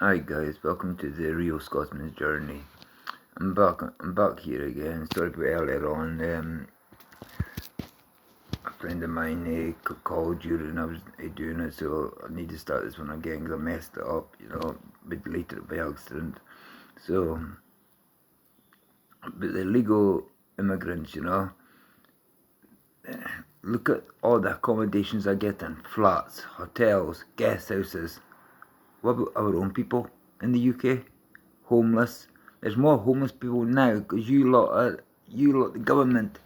Hi guys, welcome to the real Scotsman's journey. I'm back here again. Sorry about earlier on. A friend of mine called during I was doing it, so I need to start this one again because I messed it up, but deleted it by accident. So, but the illegal immigrants, look at all the accommodations I get in flats, hotels, guest houses. What about our own people in the UK? Homeless. There's more homeless people now because you lot, the government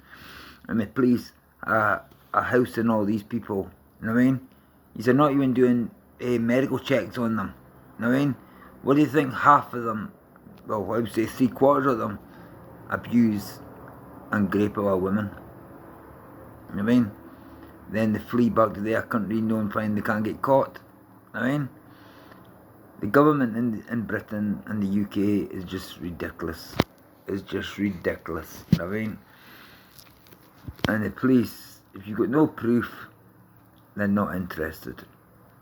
and the police are housing all these people. You know what I mean? You're not even doing medical checks on them. You know what I mean? What do you think half of them, well, I would say 3/4 of them, abuse and rape our women? You know what I mean? Then they flee back to their country knowing fine they can't get caught. You know what I mean? The government in Britain and the UK is just ridiculous. It's just ridiculous, you know what I mean? And the police, if you've got no proof, they're not interested.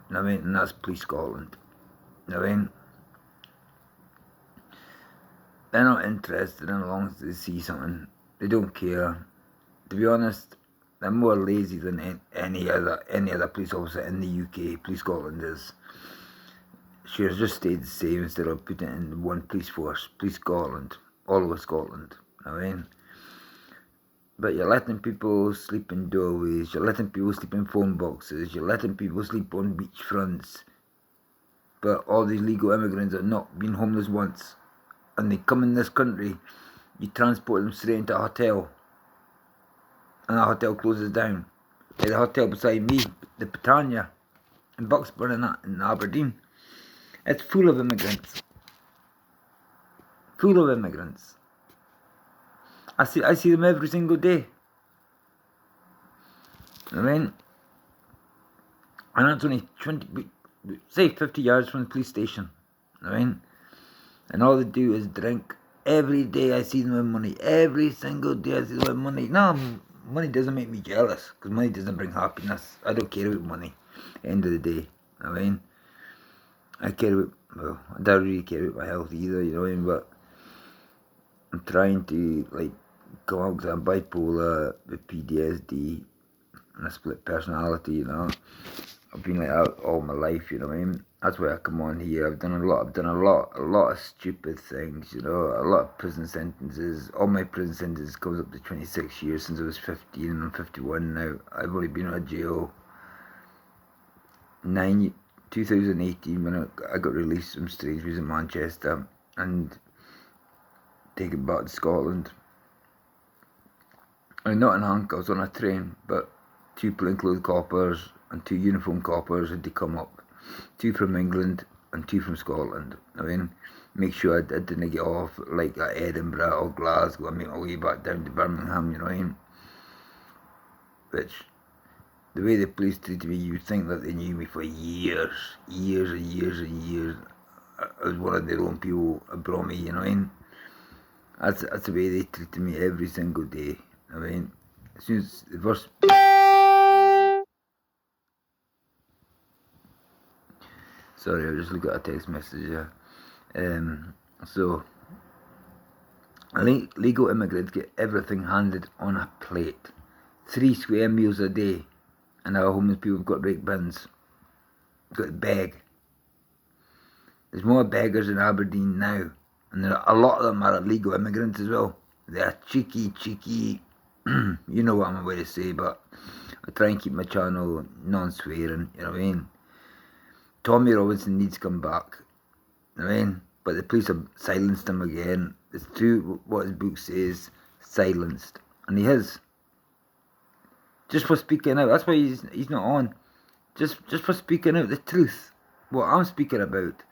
You know what I mean? And that's Police Scotland. You know what I mean? They're not interested as long as they see something. They don't care. To be honest, they're more lazy than any other police officer in the UK. Police Scotland is. Should have just stayed the same instead of putting it in one police force. Police Scotland. All over Scotland. You know what I mean? But you're letting people sleep in doorways, you're letting people sleep in phone boxes, you're letting people sleep on beach fronts. But all these legal immigrants have not been homeless once. And they come in this country, you transport them straight into a hotel. And that hotel closes down. Like the hotel beside me, the Britannia, in Bucksburn in Aberdeen. It's full of immigrants. Full of immigrants. I see them every single day. I mean, and that's only 50 yards from the police station. I mean, and all they do is drink. Every day I see them with money. Every single day I see them with money. No, money doesn't make me jealous because money doesn't bring happiness. I don't care about money. At the end of the day, I mean, I don't really care about my health either, you know what I mean? But I'm trying to come out because I'm bipolar with PTSD and a split personality, you know. I've been like that all my life, you know what I mean? That's why I come on here. I've done a lot of stupid things, you know, a lot of prison sentences. All my prison sentences goes up to 26 years since I was 15 and I'm 51 now. I've only been out of jail 2018 when I got released from Strangeways in Manchester and taken back to Scotland. I'm not in handcuffs on a train, but 2 plainclothes coppers and 2 uniform coppers had to come up. 2 from England and 2 from Scotland. I mean, make sure I didn't get off like at Edinburgh or Glasgow and make my way back down to Birmingham, you know what I mean? Which, the way the police treated me, you'd think that they knew me for years. Years and years and years. I was one of their own people abroad me, you know what I mean? That's the way they treated me every single day. I mean, as soon as the first... Sorry, I just looked at a text message here. So, legal immigrants get everything handed on a plate. 3 square meals a day. And our homeless people have got rake bins. Got to beg. There's more beggars in Aberdeen now. And a lot of them are illegal immigrants as well. They're cheeky. You know what I'm about to say, but I try and keep my channel non-swearing, you know what I mean? Tommy Robinson needs to come back, you know what I mean? But the police have silenced him again. It's true what his book says, silenced. And he has. Just for speaking out. That's why he's not on. Just for speaking out the truth. What I'm speaking about.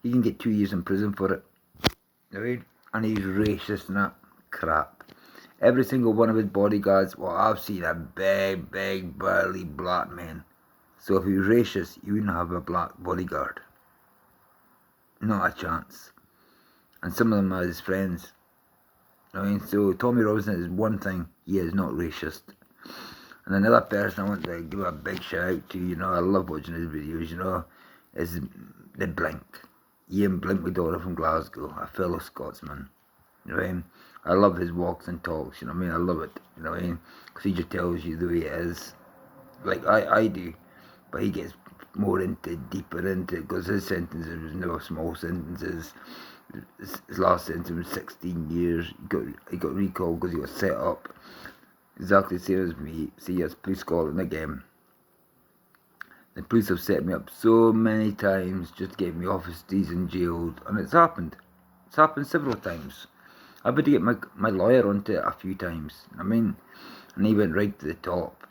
He can get 2 years in prison for it. You know what I mean? And he's racist and that crap. Every single one of his bodyguards, well, I've seen a big, burly black man. So if he was racist, he wouldn't have a black bodyguard. Not a chance. And some of them are his friends. I mean, so Tommy Robinson is one thing, he is not racist. And another person I want to give a big shout out to, you know, I love watching his videos, you know, is The Blink. Ian Blinkwadora from Glasgow, a fellow Scotsman. You know what I mean? I love his walks and talks, you know what I mean? I love it, you know what I mean? Because he just tells you the way it is, like I do. But he gets deeper into it, because his sentences was never small sentences. His last sentence was 16 years. He got recalled because he was set up. Exactly the same as me. See, as Police Scotland again. The police have set me up so many times just to get me off his streets and jailed, and it's happened. It's happened several times. I've had to get my lawyer onto it a few times. I mean, and he went right to the top.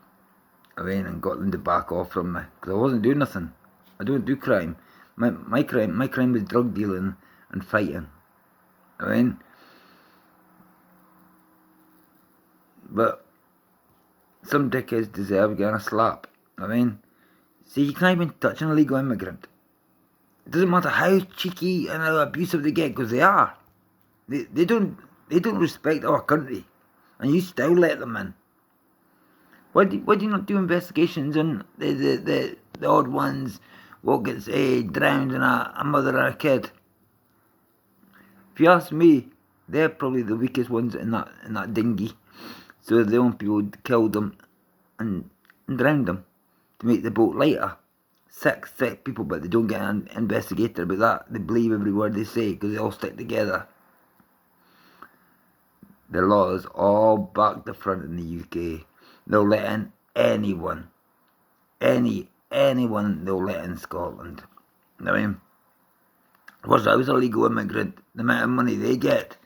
I mean, and got them to back off from me because I wasn't doing nothing. I don't do crime. My crime was drug dealing and fighting. I mean, but some dickheads deserve getting a slap. I mean, see, you can't even touch an illegal immigrant. It doesn't matter how cheeky and how abusive they get, because they are. They don't respect our country, and you still let them in. Why do you not do investigations on the odd ones? What gets drowned in a mother and a kid? If you ask me, they're probably the weakest ones in that dinghy. So the only people who killed them and drowned them to make the boat lighter. Sick people, but they don't get an investigator about that. They believe every word they say because they all stick together. The laws all back to front in the UK. They'll let in anyone. Anyone they'll let in Scotland. I mean, once I was a legal immigrant, the amount of money they get.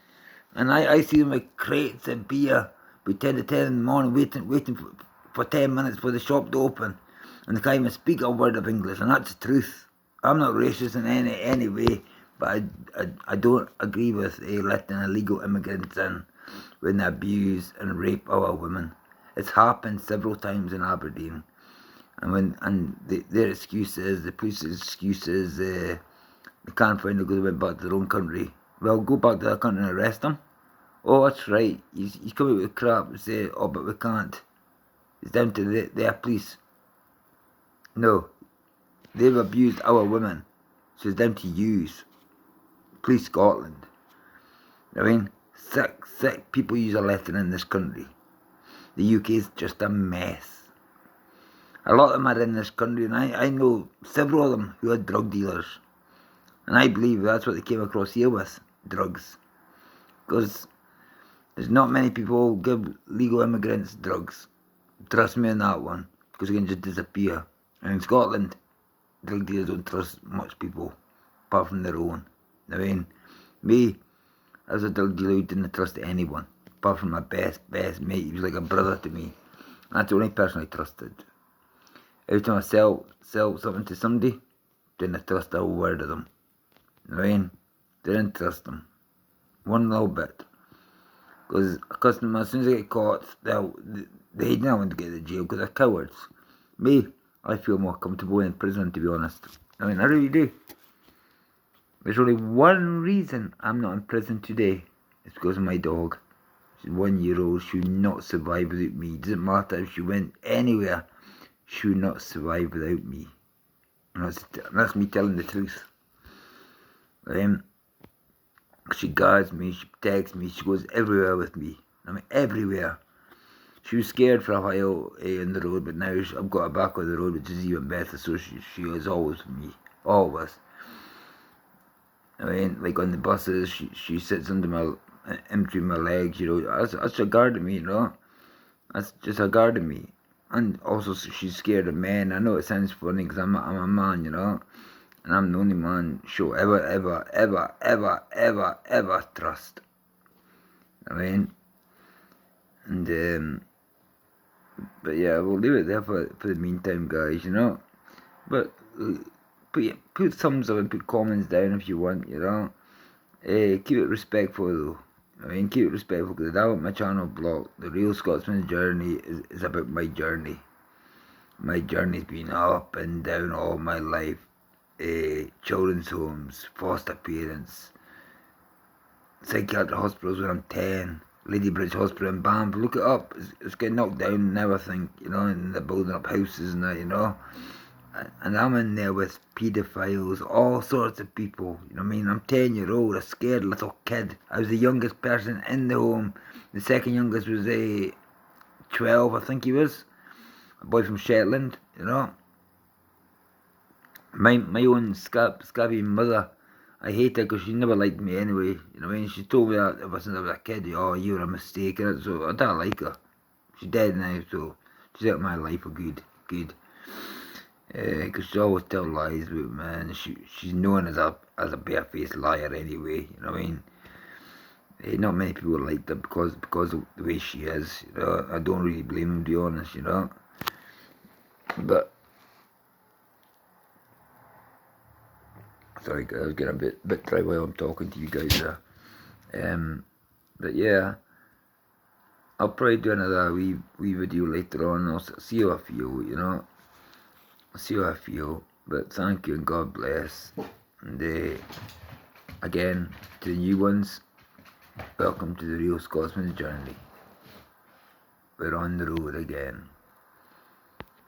And I see them with crates of beer by 10 to 10 in the morning waiting for 10 minutes for the shop to open. And they can't even speak a word of English, and that's the truth. I'm not racist in any way, but I don't agree with letting illegal immigrants in when they abuse and rape our women. It's happened several times in Aberdeen, and their excuse is, the police's excuse is, they can't find them because they went back to their own country. Well, go back to their country and arrest them. Oh, that's right. You come out with crap and say, oh, but we can't. It's down to their police. No, they've abused our women, so it's down to yous. Police Scotland. I mean, sick people use a letting in this country. The UK is just a mess. A lot of them are in this country, and I know several of them who are drug dealers. And I believe that's what they came across here with, drugs. Because there's not many people who give legal immigrants drugs. Trust me on that one, because they can just disappear. And in Scotland, drug dealers don't trust much people, apart from their own. I mean, me, as a drug dealer, didn't trust anyone, apart from my best mate. He was like a brother to me. That's the only person I trusted. Every time I sell something to somebody, didn't trust a word of them. I mean, didn't trust them. One little bit. Because a customer, as soon as they get caught, they don't want to get to jail because they're cowards. Me, I feel more comfortable in prison, to be honest. I mean, I really do. There's only one reason I'm not in prison today. It's because of my dog. She's 1 year old. She would not survive without me. It doesn't matter if she went anywhere. She would not survive without me. And that's me telling the truth. She guards me, she protects me, she goes everywhere with me. I mean, everywhere. She was scared for a while on the road, but now I've got her back on the road, which is even better, so she is always with me. Always. I mean, like on the buses, she sits under in between my legs, you know. That's her guarding me, you know. That's just her guarding me. And also, she's scared of men. I know it sounds funny because I'm a man, you know. And I'm the only man she'll ever trust. I mean, and but yeah, we'll leave it there for the meantime, guys. You know, but put thumbs up and put comments down if you want. You know, keep it respectful though. I mean, keep it respectful because I don't want my channel blocked. The Real Scotsman's Journey is about my journey. My journey's been up and down all my life. Children's homes, foster parents, psychiatric hospitals when I'm 10, Ladybridge Hospital in Banff, look it up, it's getting knocked down and everything, you know, and they're building up houses and that, you know, and I'm in there with paedophiles, all sorts of people. You know what I mean? I'm 10-year-old, a scared little kid. I was the youngest person in the home. The second youngest was 12, I think he was. A boy from Shetland, you know. My own scabby mother, I hate her because she never liked me anyway. You know what I mean? She told me that ever since I was a kid. Oh, you were a mistake, and so I don't like her. She's dead now, so she's out of my life for good. Because she always tells lies about me, and she's known as a barefaced liar anyway. You know what I mean? Not many people like her because of the way she is. You know, I don't really blame them, to be honest. You know, but sorry, guys, I was getting a bit dry while I'm talking to you guys there. But yeah, I'll probably do another wee video later on. I'll see how I feel. You know, see how I feel. But thank you and God bless. And again, to the new ones, welcome to the Real Scotsman's journey. We're on the road again.